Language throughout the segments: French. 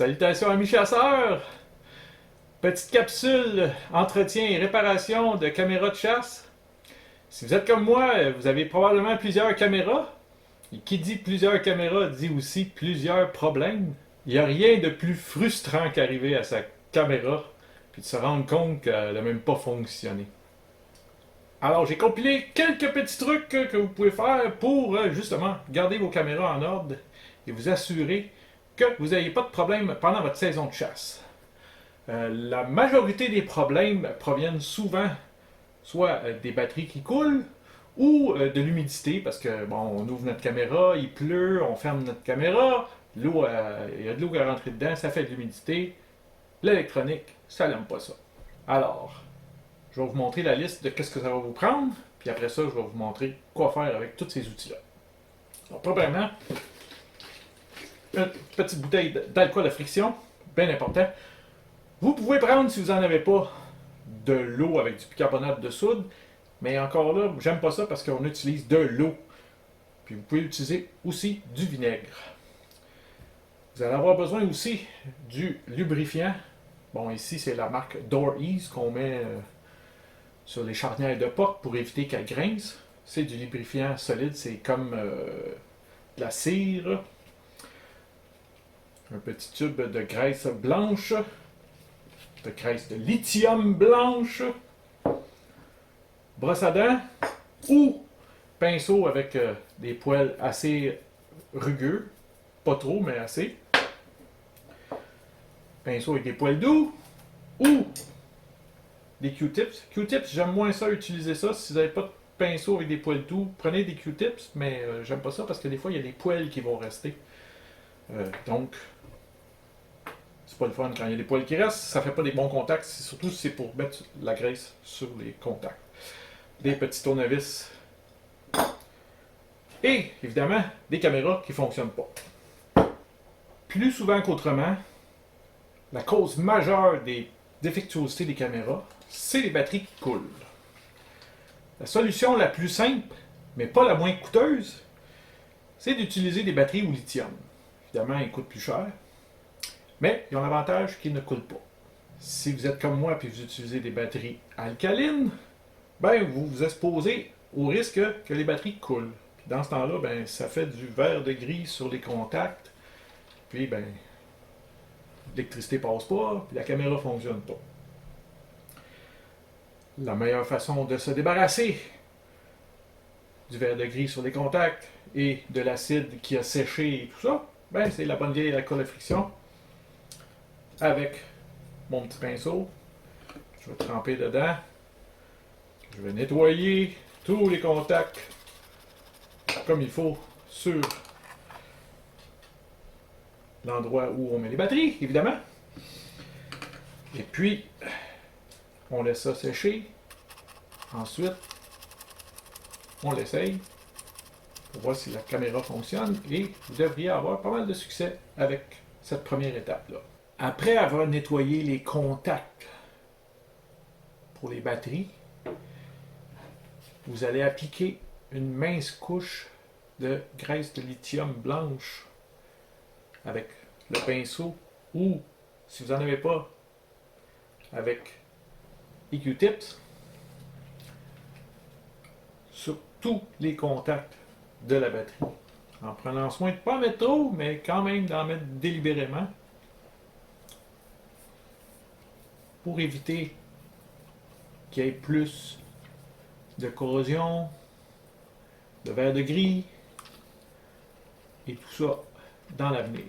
Salutations amis chasseurs! Petite capsule entretien et réparation de caméras de chasse. Si vous êtes comme moi, vous avez probablement plusieurs caméras. Et qui dit plusieurs caméras dit aussi plusieurs problèmes. Il n'y a rien de plus frustrant qu'arriver à sa caméra puis de se rendre compte qu'elle n'a même pas fonctionné. Alors j'ai compilé quelques petits trucs que vous pouvez faire pour justement garder vos caméras en ordre et vous assurer que vous n'ayez pas de problème pendant votre saison de chasse. La majorité des problèmes proviennent souvent soit des batteries qui coulent ou de l'humidité parce que bon, on ouvre notre caméra, il pleut, on ferme notre caméra, l'eau, il y a de l'eau qui est rentrée dedans, ça fait de l'humidité. L'électronique, ça n'aime pas ça. Alors, je vais vous montrer la liste de qu'est-ce que ça va vous prendre, puis après ça, je vais vous montrer quoi faire avec tous ces outils-là. Alors, premièrement, une petite bouteille d'alcool à friction, bien important. Vous pouvez prendre, si vous n'en avez pas, de l'eau avec du bicarbonate de soude, mais encore là, j'aime pas ça parce qu'on utilise de l'eau. Puis vous pouvez utiliser aussi du vinaigre. Vous allez avoir besoin aussi du lubrifiant. Bon, ici, c'est la marque Door Ease qu'on met sur les charnières de porte pour éviter qu'elle grince. C'est du lubrifiant solide, c'est comme de la cire. Un petit tube de graisse blanche, de graisse de lithium blanche, brosse à dents ou pinceau avec des poils assez rugueux, pas trop mais assez. Pinceau avec des poils doux ou des Q-tips. Q-tips, j'aime moins ça, utiliser ça. Si vous n'avez pas de pinceau avec des poils doux, prenez des Q-tips, mais j'aime pas ça parce que des fois il y a des poils qui vont rester. Donc, c'est pas le fun quand il y a des poils qui restent, ça fait pas des bons contacts, surtout si c'est pour mettre la graisse sur les contacts. Des petits tournevis. Et, évidemment, des caméras qui ne fonctionnent pas. Plus souvent qu'autrement, la cause majeure des défectuosités des caméras, c'est les batteries qui coulent. La solution la plus simple, mais pas la moins coûteuse, c'est d'utiliser des batteries au lithium. Évidemment, ils coûtent plus cher, mais ils ont l'avantage qu'ils ne coulent pas. Si vous êtes comme moi et vous utilisez des batteries alcalines, ben vous vous exposez au risque que les batteries coulent. Puis dans ce temps-là, ben, ça fait du vert de gris sur les contacts, puis ben, l'électricité passe pas, puis la caméra ne fonctionne pas. La meilleure façon de se débarrasser du vert de gris sur les contacts et de l'acide qui a séché et tout ça, ben, c'est la bonne vieille alcool à friction avec mon petit pinceau. Je vais tremper dedans. Je vais nettoyer tous les contacts comme il faut sur l'endroit où on met les batteries, évidemment. Et puis, on laisse ça sécher. Ensuite, on l'essaye pour voir si la caméra fonctionne et vous devriez avoir pas mal de succès avec cette première étape-là. Après avoir nettoyé les contacts pour les batteries, vous allez appliquer une mince couche de graisse de lithium blanche avec le pinceau ou, si vous n'en avez pas, avec les Q-tips sur tous les contacts de la batterie. En prenant soin de ne pas en mettre trop, mais quand même d'en mettre délibérément pour éviter qu'il y ait plus de corrosion, de verre de gris et tout ça dans l'avenir.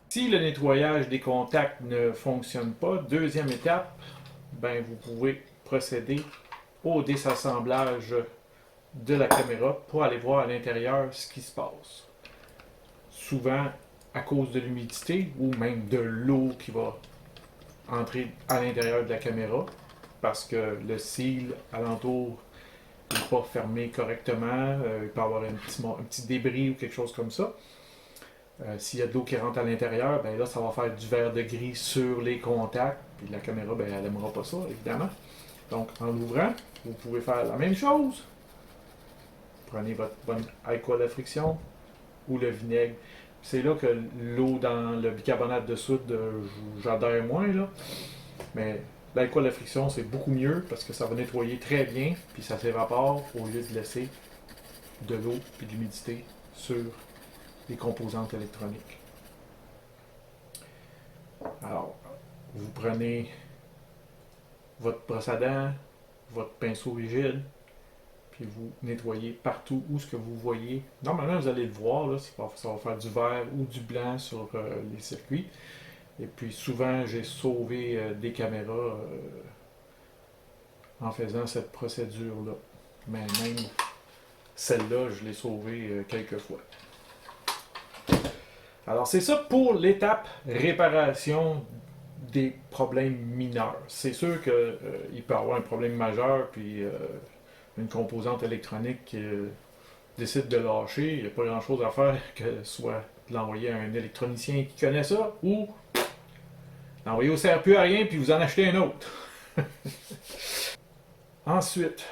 Si le nettoyage des contacts ne fonctionne pas, deuxième étape, ben vous pouvez procéder au désassemblage de la caméra pour aller voir à l'intérieur ce qui se passe. Souvent, à cause de l'humidité ou même de l'eau qui va entrer à l'intérieur de la caméra parce que le seal alentour n'est pas fermé correctement, il peut y avoir un petit débris ou quelque chose comme ça. S'il y a de l'eau qui rentre à l'intérieur, ben là, ça va faire du vert de gris sur les contacts, puis la caméra, ben, elle n'aimera pas ça, évidemment. Donc, en l'ouvrant, vous pouvez faire la même chose. Prenez votre bonne alcool à friction ou le vinaigre. C'est là que l'eau dans le bicarbonate de soude, j'adhère moins, là. Mais l'alcool à friction, c'est beaucoup mieux parce que ça va nettoyer très bien, puis ça s'évapore au lieu de laisser de l'eau et de l'humidité sur les composantes électroniques. Alors, vous prenez votre brosse à dents, votre pinceau rigide, puis vous nettoyez partout où ce que vous voyez. Normalement, vous allez le voir, là, ça va faire du vert ou du blanc sur les circuits. Et puis souvent, j'ai sauvé des caméras en faisant cette procédure-là. Mais même celle-là, je l'ai sauvée quelques fois. Alors, c'est ça pour l'étape réparation des problèmes mineurs. C'est sûr qu'il peut y avoir un problème majeur, puis une composante électronique qui décide de lâcher. Il n'y a pas grand-chose à faire que soit de l'envoyer à un électronicien qui connaît ça, ou l'envoyer au CRP à rien, puis vous en achetez un autre. Ensuite,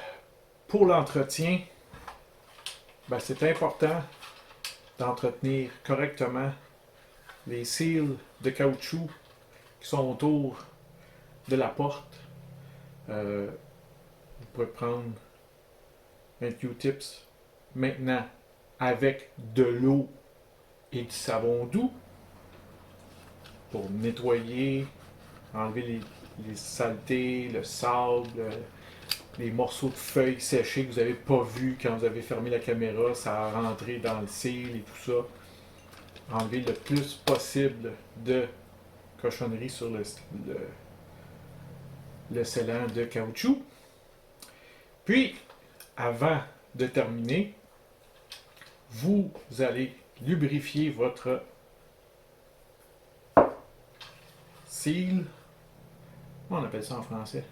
pour l'entretien, ben, c'est important d'entretenir correctement les cils de caoutchouc qui sont autour de la porte. Vous pouvez prendre un Q-tips maintenant avec de l'eau et du savon doux pour nettoyer, enlever les saletés, le sable, les morceaux de feuilles séchées que vous n'avez pas vus quand vous avez fermé la caméra, ça a rentré dans le cil et tout ça. Enlever le plus possible de cochonnerie sur le scellant de caoutchouc. Puis, avant de terminer, vous allez lubrifier votre cil. On appelle ça en français.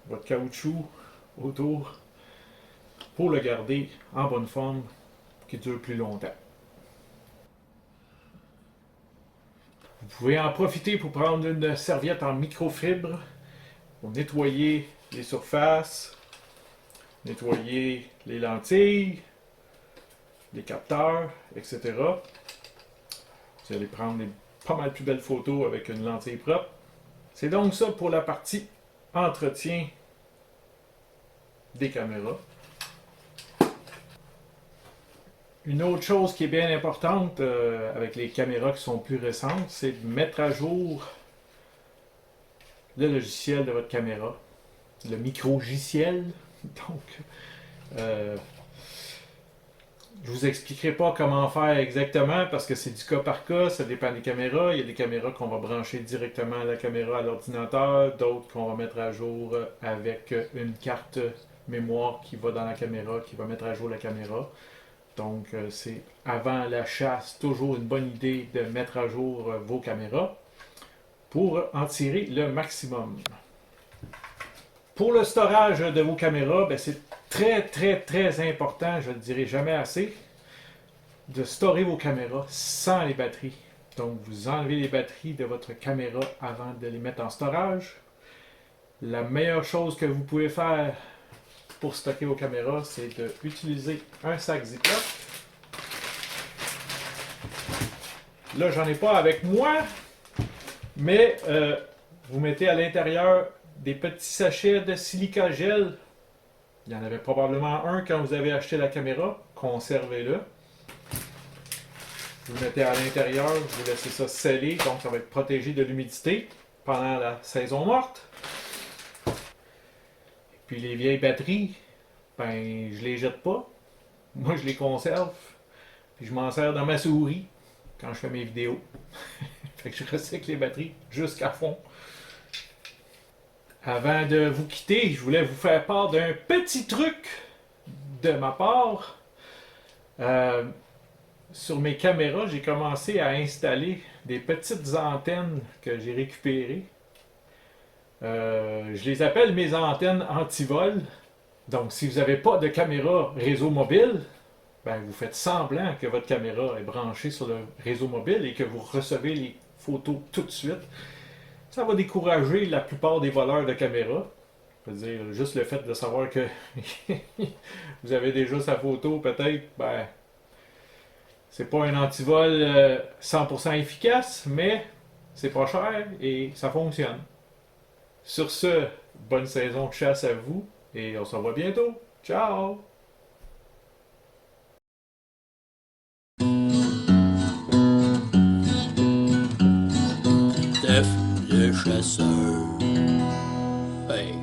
Votre caoutchouc autour pour le garder en bonne forme qui dure plus longtemps. Vous pouvez en profiter pour prendre une serviette en microfibre pour nettoyer les surfaces, nettoyer les lentilles, les capteurs, etc. Vous allez prendre des pas mal plus belles photos avec une lentille propre. C'est donc ça pour la partie entretien des caméras. Une autre chose qui est bien importante avec les caméras qui sont plus récentes, c'est de mettre à jour le logiciel de votre caméra, le microgiciel. Donc, je vous expliquerai pas comment faire exactement parce que c'est du cas par cas, ça dépend des caméras. Il y a des caméras qu'on va brancher directement à la caméra à l'ordinateur, d'autres qu'on va mettre à jour avec une carte mémoire qui va dans la caméra, qui va mettre à jour la caméra. Donc, c'est avant l'achat, c'est toujours une bonne idée de mettre à jour vos caméras pour en tirer le maximum. Pour le storage de vos caméras, ben, c'est très important, je ne le dirai jamais assez, de storer vos caméras sans les batteries. Donc, vous enlevez les batteries de votre caméra avant de les mettre en storage. La meilleure chose que vous pouvez faire pour stocker vos caméras, c'est d'utiliser un sac Ziploc. Là, j'en ai pas avec moi, mais vous mettez à l'intérieur des petits sachets de silica gel. Il y en avait probablement un quand vous avez acheté la caméra. Conservez-le. Vous le mettez à l'intérieur, vous laissez ça sceller, donc ça va être protégé de l'humidité pendant la saison morte. Puis les vieilles batteries, ben je les jette pas. Moi je les conserve. Puis je m'en sers dans ma souris quand je fais mes vidéos. Fait que je recycle les batteries jusqu'à fond. Avant de vous quitter, je voulais vous faire part d'un petit truc de ma part. Sur mes caméras, j'ai commencé à installer des petites antennes que j'ai récupérées. Je les appelle mes antennes anti-vol. Donc, si vous n'avez pas de caméra réseau mobile, ben, vous faites semblant que votre caméra est branchée sur le réseau mobile et que vous recevez les photos tout de suite. ça va décourager la plupart des voleurs de caméras. Je veux dire, juste le fait de savoir que vous avez déjà sa photo, peut-être, ben, c'est pas un antivol 100% efficace, mais c'est pas cher et ça fonctionne. Sur ce, bonne saison de chasse à vous et on se revoit bientôt. Ciao! Steph le chasseur. Hey.